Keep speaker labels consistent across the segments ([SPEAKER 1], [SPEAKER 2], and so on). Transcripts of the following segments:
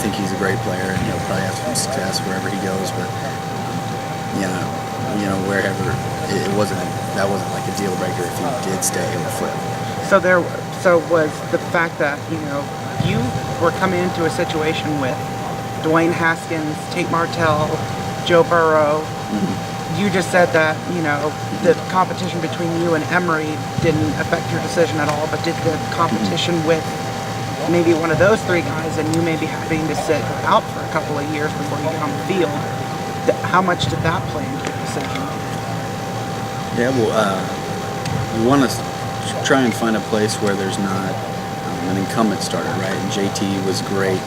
[SPEAKER 1] think he's a great player, and he'll probably have some success wherever he goes. But wherever it wasn't, that wasn't like a deal breaker if he did stay or flip.
[SPEAKER 2] So was the fact that you were coming into a situation with Dwayne Haskins, Tate Martell, Joe Burrow.
[SPEAKER 1] Mm-hmm.
[SPEAKER 2] You just said that the competition between you and Emory didn't affect your decision at all, but did the competition with maybe one of those three guys and you maybe having to sit out for a couple of years before you get on the field, how much did that play into your decision?
[SPEAKER 1] Yeah, well, you want to try and find a place where there's not an incumbent starter, right? And JT was great,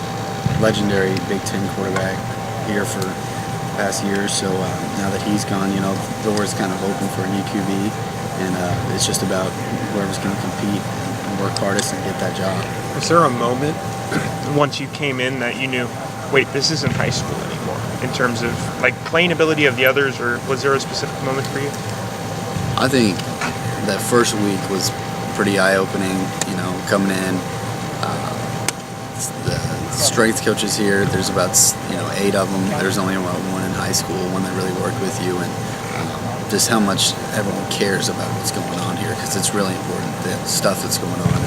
[SPEAKER 1] legendary Big Ten quarterback here for the past years. So now that he's gone, the door's kind of open for a new QB, and it's just about whoever's going to compete and work hardest and get that job.
[SPEAKER 3] Was there a moment once you came in that you knew, wait, this isn't high school anymore, in terms of like playing ability of the others, or was there a specific moment for you?
[SPEAKER 1] I think that first week was pretty eye-opening, coming in. The strength coaches here, there's about 8 of them. There's only one in high school, one that really worked with you, and just how much everyone cares about what's going on here, because it's really important, the stuff that's going on.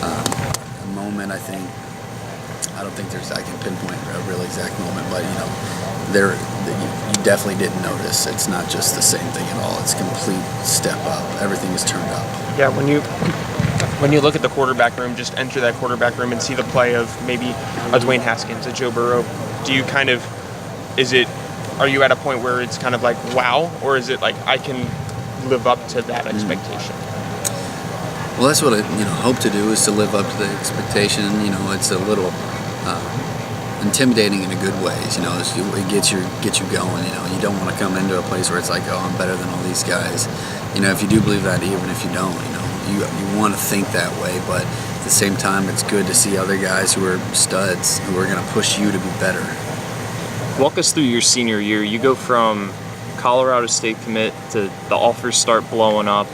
[SPEAKER 1] A moment, I don't think I can pinpoint a real exact moment, but you definitely didn't notice. It's not just the same thing at all. It's a complete step up. Everything is turned up.
[SPEAKER 3] Yeah, when you look at the quarterback room, just enter that quarterback room and see the play of maybe a Dwayne Haskins, a Joe Burrow, are you at a point where it's kind of like, wow, or is it like, I can live up to that expectation?
[SPEAKER 1] Well, that's what I hope to do, is to live up to the expectation. It's a little intimidating in a good way. It gets you going. You don't want to come into a place where it's like, oh, I'm better than all these guys. If you do believe that, even if you don't, you want to think that way. But at the same time, it's good to see other guys who are studs, who are going to push you to be better.
[SPEAKER 4] Walk us through your senior year. You go from Colorado State commit to the offers start blowing up,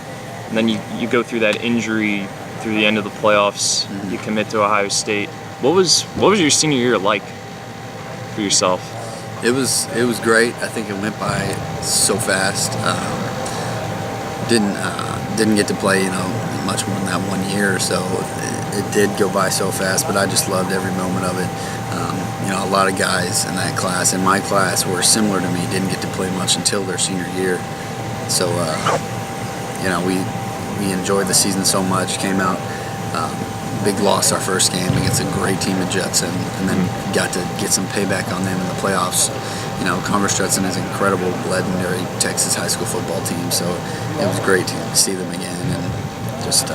[SPEAKER 4] and then you go through that injury through the end of the playoffs. Mm-hmm. You commit to Ohio State. What was your senior year like for yourself?
[SPEAKER 1] It was great. I think it went by so fast. Didn't get to play much more than that 1 year, so it did go by so fast. But I just loved every moment of it. A lot of guys in that class, in my class, were similar to me. Didn't get to play much until their senior year. So we enjoyed the season so much. Came out. Big loss our first game against a great team at Judson, and then got to get some payback on them in the playoffs. Converse Judson is an incredible, legendary Texas high school football team, so it was great to see them again, and just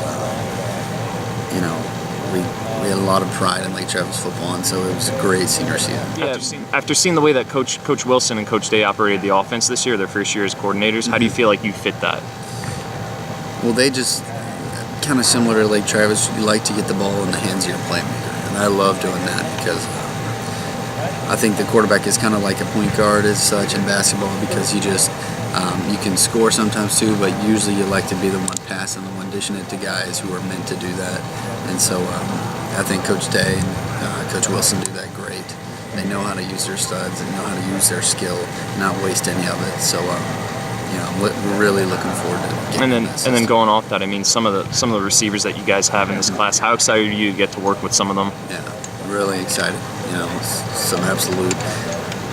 [SPEAKER 1] we had a lot of pride in Lake Travis football, and so it was a great senior season.
[SPEAKER 4] Yeah, after seeing the way that Coach Wilson and Coach Day operated the offense this year, their first year as coordinators, how do you feel like you fit that?
[SPEAKER 1] Well, they just kind of similar to Lake Travis. You like to get the ball in the hands of your playmaker, and I love doing that because I think the quarterback is kind of like a point guard as such in basketball, because you can score sometimes too, but usually you like to be the one passing, the one dishing it to guys who are meant to do that. And so I think Coach Day and Coach Wilson do that great. They know how to use their studs and know how to use their skill, not waste any of it. So we're really looking forward to getting that.
[SPEAKER 4] And then going off that, some of the receivers that you guys have in this class, how excited are you to get to work with some of them?
[SPEAKER 1] Yeah, really excited. Some absolute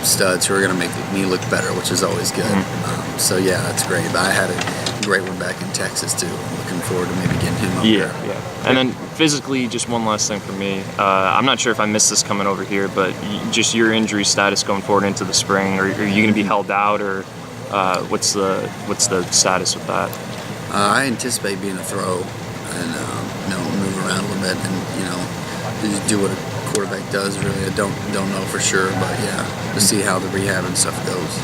[SPEAKER 1] studs who are going to make me look better, which is always good.
[SPEAKER 4] Mm-hmm.
[SPEAKER 1] So yeah, that's great. But I had a great one back in Texas too. Looking forward to maybe getting him up there.
[SPEAKER 4] Yeah. And then physically, just one last thing for me. I'm not sure if I missed this coming over here, but just your injury status going forward into the spring. Are you going to be held out, or what's the status with that?
[SPEAKER 1] I anticipate being a throw and move around a little bit, and just do what a quarterback does. Really, I don't know for sure, but yeah, to see how the rehab and stuff goes.